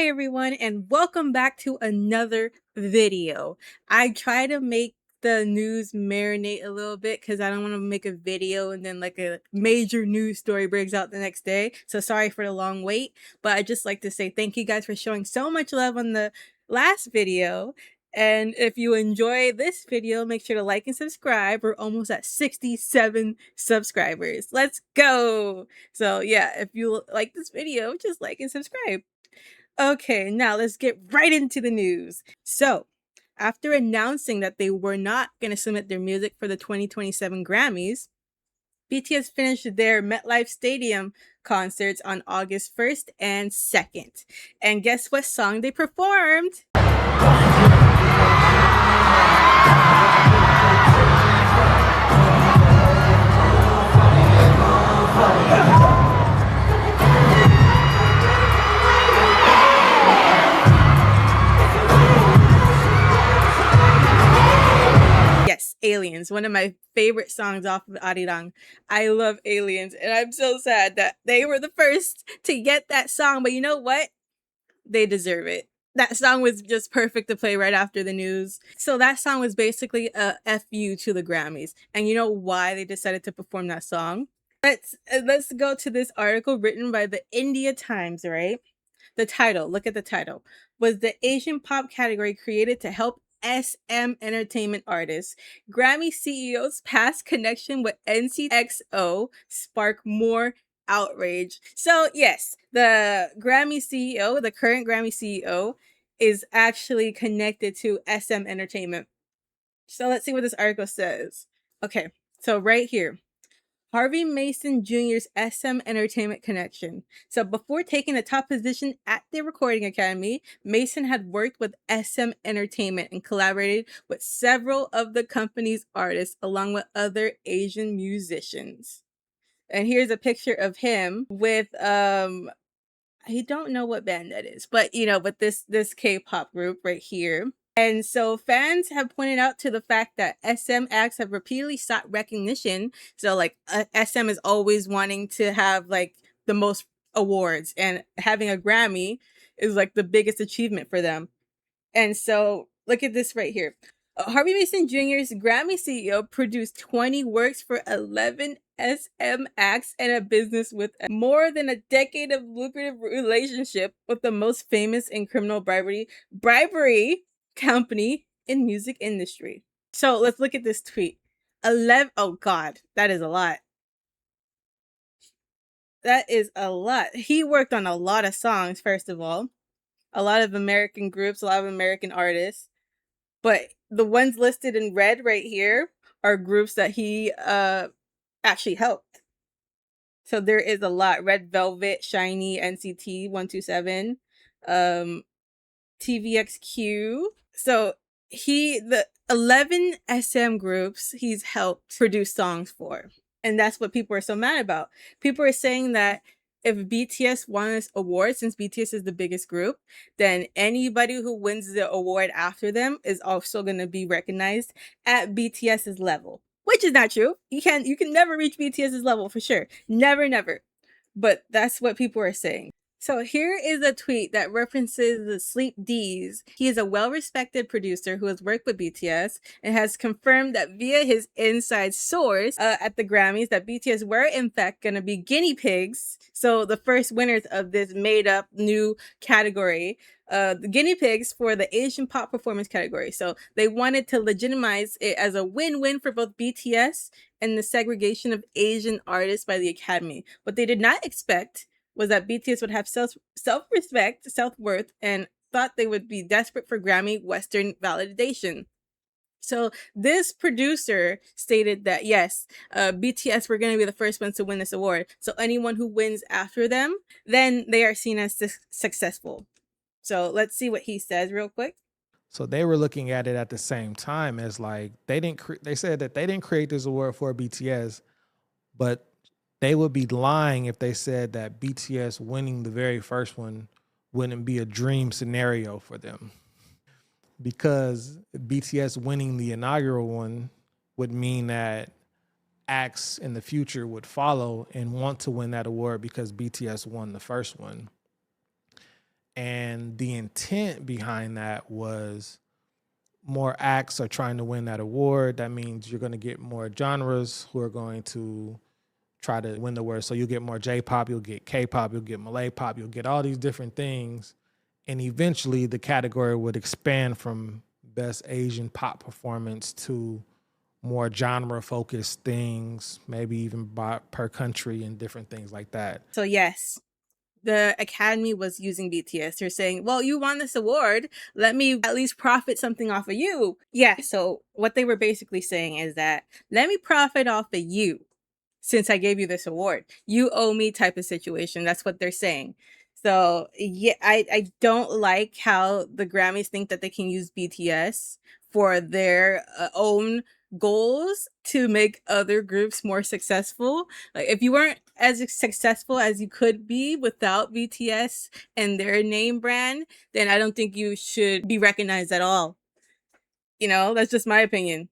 everyone, and welcome back to another video. I try to make the news marinate a little bit because I don't want to make a video and then like a major news story breaks out the next day. So sorry for the long wait, but I just like to say thank you guys for showing so much love on the last video. And if you enjoy this video, make sure to like and subscribe. We're almost at 67 subscribers. Let's go. So yeah, if you like this video, just like and subscribe. Okay, now let's get right into the news. So, after announcing that they were not going to submit their music for the 2027 Grammys, BTS finished their MetLife Stadium concerts on August 1st and 2nd. And guess what song they performed? Yes, Aliens, one of my favorite songs off of Arirang. I love Aliens, and I'm so sad that they were the first to get that song, but you know what? They deserve it. That song was just perfect to play right after the news. So that song was basically a FU to the Grammys. And you know why they decided to perform that song? Let's go to this article written by the India Times, right? The title, look at the title. Was the Asian pop category created to help SM entertainment artists? Grammy CEO's past connection with NCT spark more outrage. So yes, the Grammy CEO, the current Grammy CEO, is actually connected to SM Entertainment. So let's see what this article says. Okay, so right here. Harvey Mason Jr.'s SM Entertainment connection. So before taking a top position at the Recording Academy, Mason had worked with SM Entertainment and collaborated with several of the company's artists along with other Asian musicians. And here's a picture of him with I don't know what band that is, but you know, with this K-pop group right here. And so fans have pointed out to the fact that SM acts have repeatedly sought recognition. So like SM is always wanting to have like the most awards, and having a Grammy is like the biggest achievement for them. And so look at this right here. Harvey Mason Jr.'s Grammy CEO produced 20 works for 11 SM acts and a business with more than a decade of lucrative relationship with the most famous and criminal bribery company in music industry. So let's look at this tweet. 11, oh God, that is a lot. That is a lot. He worked on a lot of songs, first of all. A lot of American groups, a lot of American artists. But the ones listed in red right here are groups that he actually helped. So there is a lot. Red Velvet, Shiny, NCT 127, TVXQ. So the 11 SM groups he's helped produce songs for. And that's what people are so mad about. People are saying that if BTS won this award, since BTS is the biggest group, then anybody who wins the award after them is also going to be recognized at BTS's level, which is not true. You can never reach BTS's level for sure. Never, never. But that's what people are saying. So here is a tweet that references the Sleep D's. He is a well-respected producer who has worked with BTS and has confirmed that via his inside source at the Grammys that BTS were in fact going to be guinea pigs. So the first winners of this made-up new category, the guinea pigs for the Asian pop performance category. So they wanted to legitimize it as a win-win for both BTS and the segregation of Asian artists by the Academy. What they did not expect was that BTS would have self-respect, self-worth, and thought they would be desperate for Grammy Western validation. So this producer stated that yes, BTS were going to be the first ones to win this award. So anyone who wins after them, then they are seen as successful. So let's see what he says real quick. So they were looking at it at the same time as like they said that they didn't create this award for BTS, but they would be lying if they said that BTS winning the very first one wouldn't be a dream scenario for them. Because BTS winning the inaugural one would mean that acts in the future would follow and want to win that award because BTS won the first one. And the intent behind that was more acts are trying to win that award. That means you're going to get more genres who are going to try to win the award. So you'll get more J-pop, you'll get K-pop, you'll get Malay pop, you'll get all these different things. And eventually the category would expand from best Asian pop performance to more genre focused things, maybe even per country and different things like that. So yes, the Academy was using BTS. They're saying, well, you won this award. Let me at least profit something off of you. Yeah, so what they were basically saying is that, let me profit off of you since I gave you this award. You owe me type of situation. That's what they're saying. So yeah, I don't like how the Grammys think that they can use BTS for their own goals to make other groups more successful. Like, if you weren't as successful as you could be without BTS and their name brand, then I don't think you should be recognized at all. You know, that's just my opinion.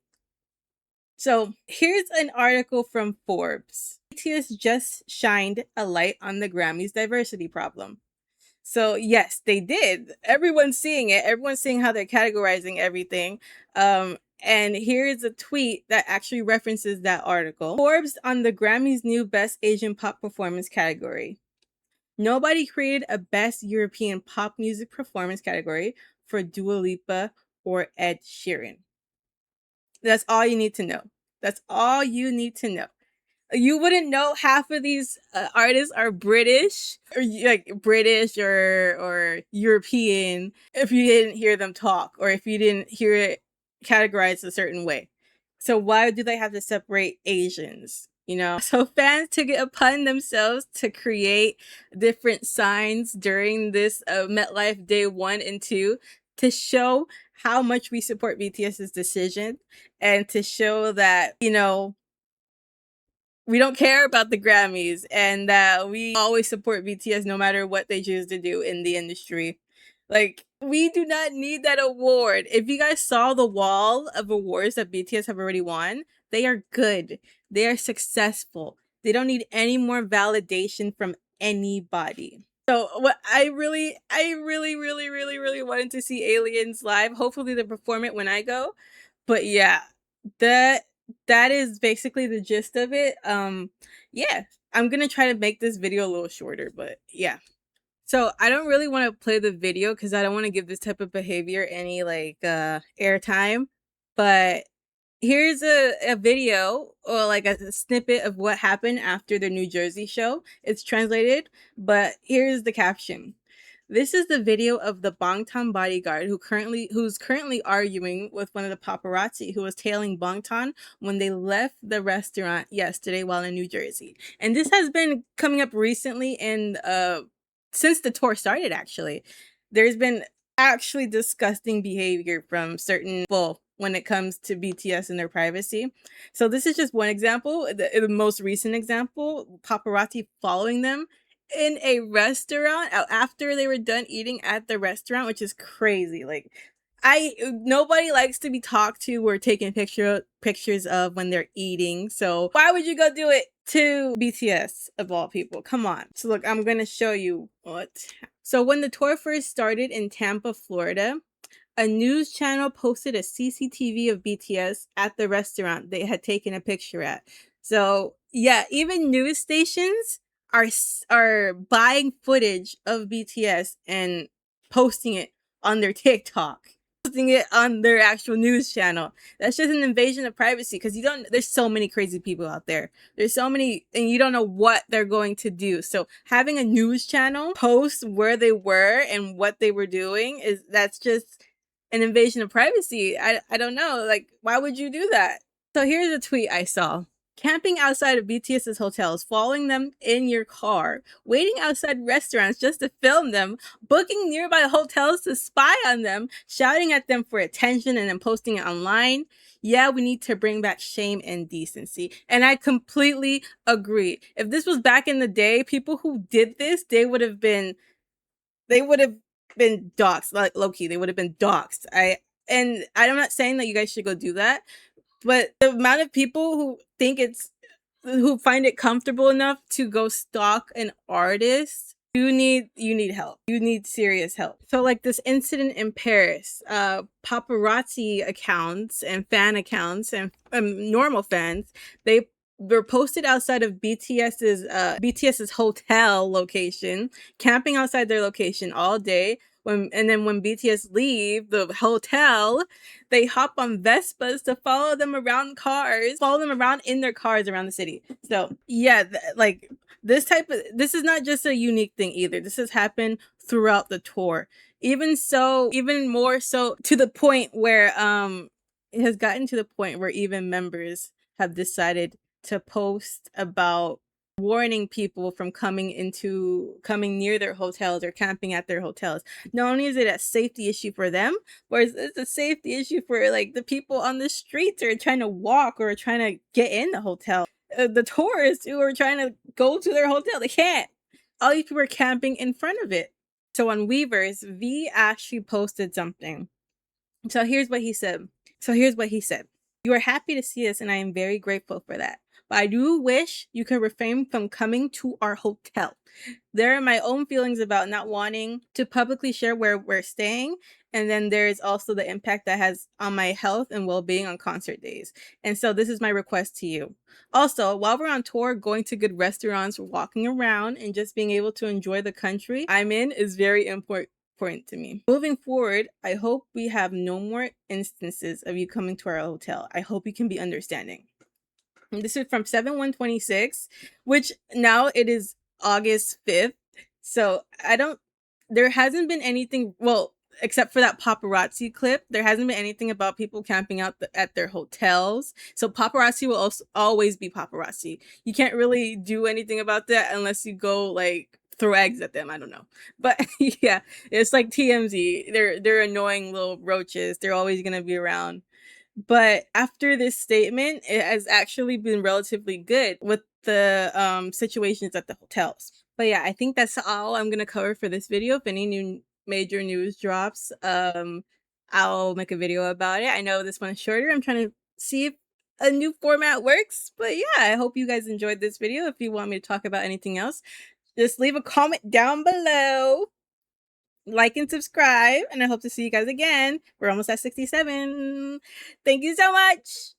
So here's an article from Forbes. BTS just shined a light on the Grammys diversity problem. So yes, they did. Everyone's seeing it. Everyone's seeing how they're categorizing everything. And here's a tweet that actually references that article. Forbes on the Grammys' new Best Asian Pop Performance category. Nobody created a Best European Pop Music Performance category for Dua Lipa or Ed Sheeran. That's all you need to know. That's all you need to know. You wouldn't know half of these artists are British or like British or European if you didn't hear them talk or if you didn't hear it categorized a certain way. So why do they have to separate Asians? You know, so fans took it upon themselves to create different signs during this MetLife Day 1 and 2 to show how much we support BTS's decision and to show that, you know, we don't care about the Grammys and that we always support BTS no matter what they choose to do in the industry. Like, we do not need that award. If you guys saw the wall of awards that BTS have already won, they are good. They are successful. They don't need any more validation from anybody. So what I really wanted to see Aliens live. Hopefully they perform it when I go. But yeah, that is basically the gist of it. Yeah, I'm gonna try to make this video a little shorter, but yeah. So I don't really want to play the video because I don't want to give this type of behavior any like airtime. But here's a video or like a snippet of what happened after the New Jersey show. It's translated, but here's the caption. This is the video of the Bangtan bodyguard who's currently arguing with one of the paparazzi who was tailing Bangtan when they left the restaurant yesterday while in New Jersey. And this has been coming up recently in since the tour started actually. There's been actually disgusting behavior from certain people when it comes to BTS and their privacy. So this is just one example, the most recent example, paparazzi following them in a restaurant after they were done eating at the restaurant, which is crazy. Like, nobody likes to be talked to or taken pictures of when they're eating. So why would you go do it to BTS of all people? Come on. So look, I'm gonna show you what. So when the tour first started in Tampa, Florida, a news channel posted a CCTV of BTS at the restaurant they had taken a picture at. So yeah, even news stations are buying footage of BTS and posting it on their TikTok, posting it on their actual news channel. That's just an invasion of privacy because there's so many crazy people out there. There's so many, and you don't know what they're going to do. So having a news channel post where they were and what they were doing that's just an invasion of privacy. I don't know. Like, why would you do that? So here's a tweet I saw. Camping outside of BTS's hotels, following them in your car, waiting outside restaurants just to film them, booking nearby hotels to spy on them, shouting at them for attention and then posting it online. Yeah, we need to bring back shame and decency. And I completely agree. If this was back in the day, people who did this, they would have been doxxed, like low-key, they would have been doxxed. I'm not saying that you guys should go do that, but the amount of people who find it comfortable enough to go stalk an artist You need help. You need serious help. So like this incident in Paris, paparazzi accounts and fan accounts and normal fans, they were posted outside of BTS's hotel location, camping outside their location all day. And then when BTS leave the hotel, they hop on Vespas to follow them around in their cars around the city. So yeah, like this is not just a unique thing either. This has happened throughout the tour. Even more so to the point where it has gotten to the point where even members have decided to post about warning people from coming near their hotels or camping at their hotels. Not only is it a safety issue for them, but it's a safety issue for like the people on the streets or trying to walk or trying to get in the hotel. The tourists who are trying to go to their hotel, they can't. All these people are camping in front of it. So on Weavers, V actually posted something. So here's what he said. You are happy to see us, and I am very grateful for that. But I do wish you could refrain from coming to our hotel. There are my own feelings about not wanting to publicly share where we're staying. And then there's also the impact that has on my health and well-being on concert days. And so this is my request to you. Also, while we're on tour, going to good restaurants, walking around, and just being able to enjoy the country I'm in is very important to me. Moving forward, I hope we have no more instances of you coming to our hotel. I hope you can be understanding. And this is from 7/1/26, which now it is August 5th. So there hasn't been anything, well, except for that paparazzi clip, there hasn't been anything about people camping out at their hotels. So paparazzi will always be paparazzi. You can't really do anything about that unless you go like throw eggs at them. I don't know. But yeah, it's like TMZ. They're annoying little roaches. They're always gonna be around. But after this statement, it has actually been relatively good with the situations at the hotels. But yeah, I think that's all I'm gonna cover for this video. If any new major news drops, I'll make a video about it. I know this one's shorter. I'm trying to see if a new format works. But yeah, I hope you guys enjoyed this video. If you want me to talk about anything else, just leave a comment down below. Like and subscribe, and I hope to see you guys again. We're almost at 67. Thank you so much.